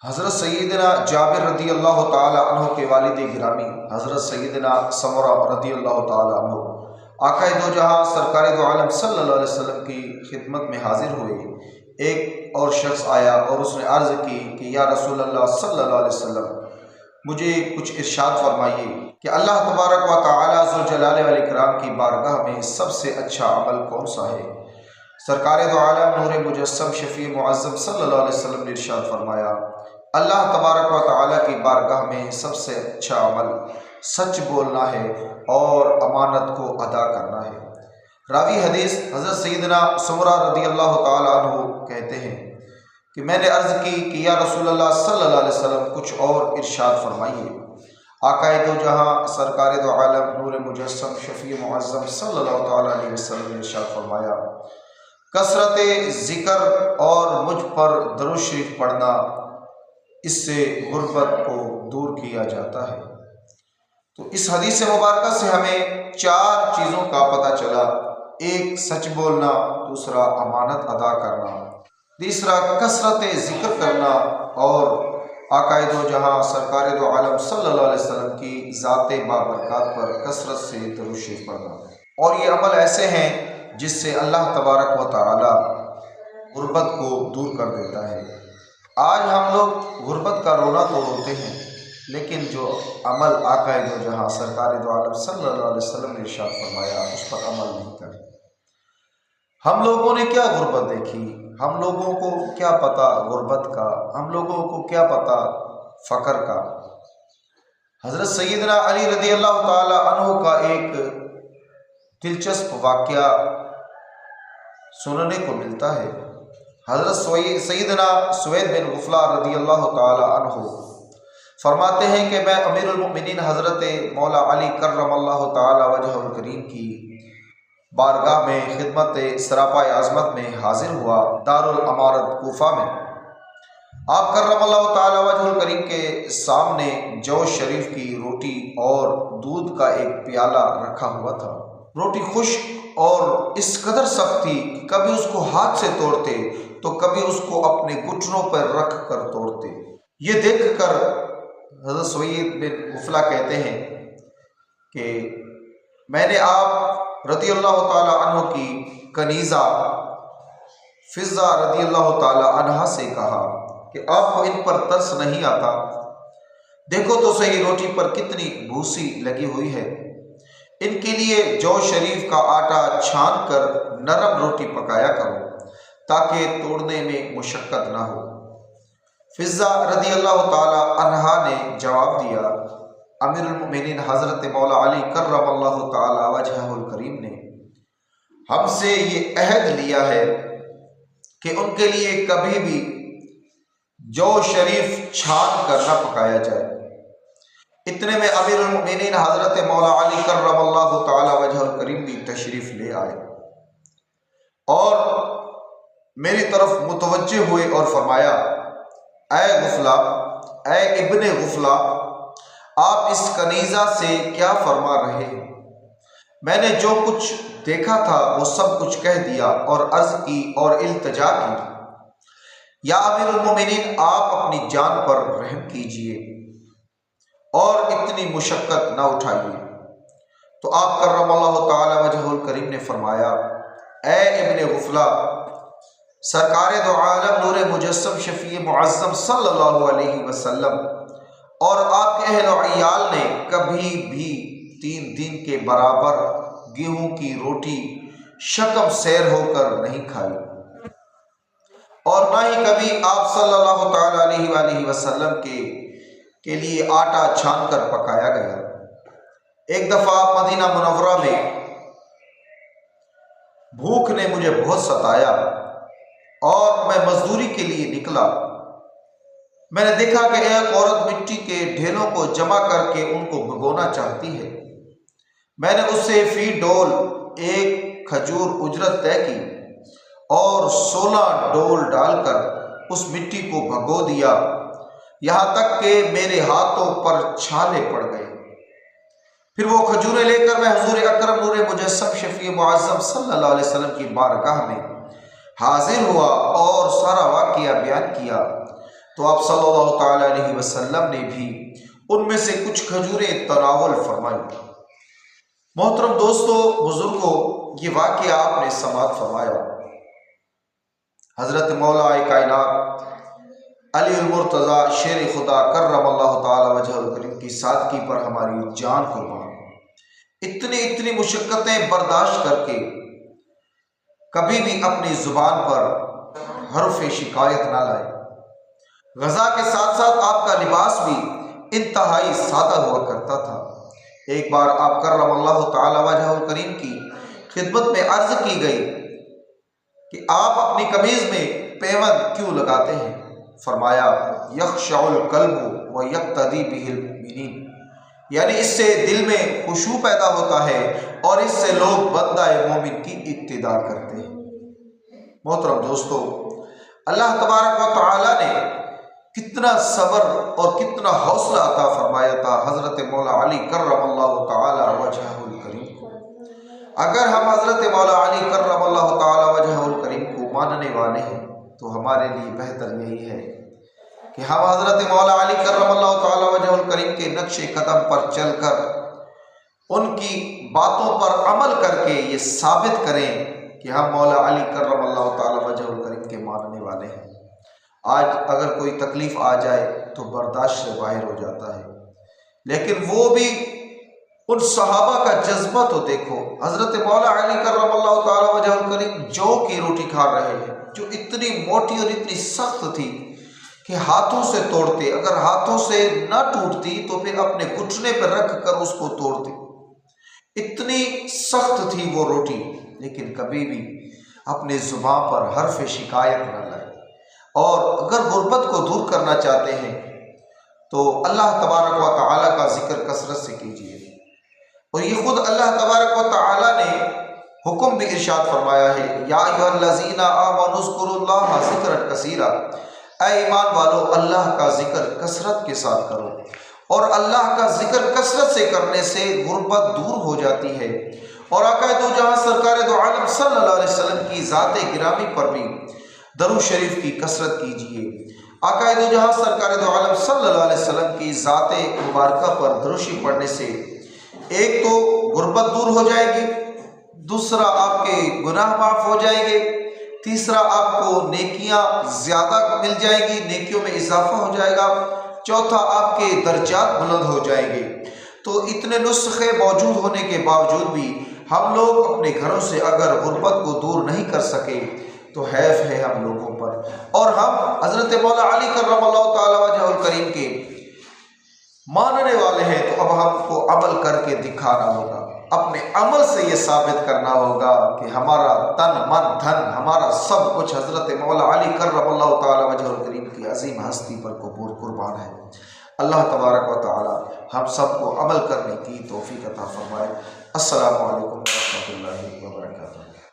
حضرت سیدنا جابر رضی اللہ تعالی عنہ کے والد گرامی حضرت سیدنا سمرہ رضی اللہ تعالی عنہ آقا دو جہاں سرکار دو عالم صلی اللہ علیہ وسلم کی خدمت میں حاضر ہوئے۔ ایک اور شخص آیا اور اس نے عرض کی کہ یا رسول اللہ صلی اللہ علیہ وسلم، مجھے کچھ ارشاد فرمائیے کہ اللہ تبارک و تعالی ذوالجلال والاکرام کی بارگاہ میں سب سے اچھا عمل کون سا ہے؟ سرکار دو عالم نور مجسم شفیع معظم صلی اللہ علیہ وسلم نے ارشاد فرمایا، اللہ تبارک و تعالی کی بارگاہ میں سب سے اچھا عمل سچ بولنا ہے اور امانت کو ادا کرنا ہے۔ راوی حدیث حضرت سیدنا سمرہ رضی اللہ تعالی عنہ کہتے ہیں کہ میں نے عرض کی کہ یا رسول اللہ صلی اللہ علیہ وسلم کچھ اور ارشاد فرمائیے۔ آقا دو جہاں سرکار دو عالم نور مجسم شفیع معظم صلی اللہ تعالی علیہ وسلم نے ارشاد فرمایا، کثرت ذکر اور مجھ پر درود شریف پڑھنا، اس سے غربت کو دور کیا جاتا ہے۔ تو اس حدیث مبارکہ سے ہمیں چار چیزوں کا پتہ چلا: ایک، سچ بولنا; دوسرا، امانت ادا کرنا; تیسرا، کثرت ذکر کرنا; اور آقا دو جہاں سرکار دو عالم صلی اللہ علیہ وسلم کی ذات بابرکات پر کثرت سے درود شریف پڑھنا۔ اور یہ عمل ایسے ہیں جس سے اللہ تبارک و تعالی غربت کو دور کر دیتا ہے۔ آج ہم لوگ غربت کا رونا تو روتے ہیں، لیکن جو عمل آقا دو جہاں سرکار دو عالم صلی اللہ علیہ وسلم نے ارشاد فرمایا اس پر عمل نہیں کرتے۔ ہم لوگوں نے کیا غربت دیکھی؟ ہم لوگوں کو کیا پتہ غربت کا؟ ہم لوگوں کو کیا پتہ فقر کا؟ حضرت سیدنا علی رضی اللہ تعالی عنہ کا ایک دلچسپ واقعہ سننے کو ملتا ہے۔ حضرت سیدنا سوید بن غفلہ رضی اللہ تعالی عنہ فرماتے ہیں کہ میں امیر المؤمنین حضرت مولا علی کرم اللہ تعالی وجہ الکریم کی بارگاہ میں خدمت سراپا عظمت میں حاضر ہوا، دارالامارت کوفہ میں۔ آپ کرم اللہ تعالی وجہ الکریم کے سامنے جو شریف کی روٹی اور دودھ کا ایک پیالہ رکھا ہوا تھا۔ روٹی خشک اور اس قدر سخت تھی کہ کبھی اس کو ہاتھ سے توڑتے تو کبھی اس کو اپنے گھٹنوں پر رکھ کر توڑتے۔ یہ دیکھ کر حضرت سوید بن غفلہ کہتے ہیں کہ میں نے آپ رضی اللہ تعالی عنہ کی کنیزہ فضہ رضی اللہ تعالی عنہا سے کہا کہ آپ کو ان پر ترس نہیں آتا؟ دیکھو تو صحیح روٹی پر کتنی بھوسی لگی ہوئی ہے۔ ان کے لیے جو شریف کا آٹا چھان کر نرم روٹی پکایا کرو تاکہ توڑنے میں مشقت نہ ہو۔ فضہ رضی اللہ تعالی عنہا نے جواب دیا، امیر المؤمنین حضرت مولا علی کرم اللہ تعالی وجہ الکریم نے ہم سے یہ عہد لیا ہے کہ ان کے لیے کبھی بھی جو شریف چھان کر نہ پکایا جائے۔ اتنے میں امیر المؤمنین حضرت مولا علی کرم اللہ تعالی وجہ الکریم بھی تشریف لے آئے اور میری طرف متوجہ ہوئے اور فرمایا، اے غفلہ، اے ابن غفلہ، آپ اس کنیزہ سے کیا فرما رہے ہیں؟ میں نے جو کچھ دیکھا تھا وہ سب کچھ کہہ دیا اور عرض کی اور التجا کی، یا امیر المومنین آپ اپنی جان پر رحم کیجئے اور اتنی مشقت نہ اٹھائیے۔ تو آپ کرم اللہ تعالی وجہ الکریم نے فرمایا، اے ابن غفلہ، سرکار دو عالم نور مجسم شفیع معظم صلی اللہ علیہ وسلم اور آپ کے اہل و عیال نے کبھی بھی 3 دن کے برابر گیہوں کی روٹی شکم سیر ہو کر نہیں کھائی، اور نہ ہی کبھی آپ صلی اللہ تعالی علیہ وآلہ وسلم کے لیے آٹا چھان کر پکایا گیا۔ ایک دفعہ مدینہ منورہ میں بھوک نے مجھے بہت ستایا اور میں مزدوری کے لیے نکلا۔ میں نے دیکھا کہ ایک عورت مٹی کے ڈھیلوں کو جمع کر کے ان کو بھگونا چاہتی ہے۔ میں نے اس سے فی ڈول 1 کھجور اجرت طے کی اور 16 ڈول ڈال کر اس مٹی کو بھگو دیا، یہاں تک کہ میرے ہاتھوں پر چھالے پڑ گئے۔ پھر وہ کھجوریں لے کر میں حضور اکرم نور مجسم شفیع معظم صلی اللہ علیہ وسلم کی بارگاہ میں حاضر ہوا اور سارا واقعہ بیان کیا۔ تو آپ صلی اللہ تعالی علیہ وسلم نے بھی ان میں سے کچھ کھجوریں تناول فرمائی۔ محترم دوستو بزرگوں، یہ واقعہ آپ نے سماعت فرمایا۔ حضرت مولا کائنات علی المرتضیٰ شیر خدا کرم اللہ تعالی وجہ الکریم کی سادگی پر ہماری جان قربان۔ اتنی مشقتیں برداشت کر کے کبھی بھی اپنی زبان پر حرف شکایت نہ لائے۔ غذا کے ساتھ ساتھ آپ کا لباس بھی انتہائی سادہ ہوا کرتا تھا۔ ایک بار آپ کرم اللہ تعالی وجہ الکریم کی خدمت میں عرض کی گئی کہ آپ اپنی قمیض میں پیوند کیوں لگاتے ہیں؟ فرمایا یخشع القلب و یقتدی بہ المؤمنین، یعنی اس سے دل میں خشوع پیدا ہوتا ہے اور اس سے لوگ بندہ مومن کی اقتداء کرتے ہیں۔ محترم دوستو، اللہ تبارک و تعالی نے کتنا صبر اور کتنا حوصلہ عطا فرمایا تھا حضرت مولا علی کرم اللہ تعالی وجہ الکریم کو۔ اگر ہم حضرت مولا علی کرم اللہ تعالی وجہ الکریم کو ماننے والے ہیں تو ہمارے لیے بہتر یہی ہے کہ ہم حضرت مولا علی کرم اللہ تعالی وجہ الکریم کے نقش قدم پر چل کر ان کی باتوں پر عمل کر کے یہ ثابت کریں کہ ہم مولا علی کرم اللہ تعالی وجہ الکریم کے ماننے والے ہیں۔ آج اگر کوئی تکلیف آ جائے تو برداشت سے باہر ہو جاتا ہے، لیکن وہ بھی ان صحابہ کا جذبہ تو دیکھو۔ حضرت مولا علی کرم اللہ تعالی وجہ الکریم جو کی روٹی کھا رہے ہیں، جو اتنی موٹی اور اتنی سخت تھی کہ ہاتھوں سے توڑتے، اگر ہاتھوں سے نہ ٹوٹتی تو پھر اپنے گھٹنے پر رکھ کر اس کو توڑتے، اتنی سخت تھی وہ روٹی، لیکن کبھی بھی اپنے زبان پر حرف شکایت نہ لائے۔ اور اگر غربت کو دور کرنا چاہتے ہیں تو اللہ تبارک و تعالی کا ذکر کثرت سے کیجیے، اور یہ خود اللہ تبارک و تعالی نے حکم بھی ارشاد فرمایا ہے، یا ایھا الذین آمنوا اذکروا اللہ ذکرا کثیرا، اے ایمان والو اللہ کا ذکر کثرت کے ساتھ کرو۔ اور اللہ کا ذکر کثرت سے کرنے سے غربت دور ہو جاتی ہے۔ اور آقا دو جہاں سرکار دو عالم صلی اللہ علیہ وسلم کی ذات گرامی پر بھی درود شریف کی کثرت کیجیے۔ آقا دو جہاں سرکار دو عالم صلی اللہ علیہ وسلم کی ذات مبارکہ پر درود شریف پڑھنے سے ایک تو غربت دور ہو جائے گی، دوسرا آپ کے گناہ معاف ہو جائیں گے، تیسرا آپ کو نیکیاں زیادہ مل جائیں گی، نیکیوں میں اضافہ ہو جائے گا، چوتھا آپ کے درجات بلند ہو جائیں گے۔ تو اتنے نسخے موجود ہونے کے باوجود بھی ہم لوگ اپنے گھروں سے اگر غربت کو دور نہیں کر سکے تو حیف ہے ہم لوگوں پر۔ اور ہم حضرت مولا علی کرم اللہ تعالی وجہ الکریم کے ماننے والے ہیں، تو اب ہم کو عمل کر کے دکھانا ہوگا، اپنے عمل سے یہ ثابت کرنا ہوگا کہ ہمارا تن من دھن ہمارا سب کچھ حضرت مولا علی کرم اللہ تعالی وجہ الکریم کی عظیم ہستی پر قربان ہے۔ اللہ تبارک و تعالی ہم سب کو عمل کرنے کی توفیق عطا فرمائے۔ السلام علیکم ورحمۃ اللہ وبرکاتہ۔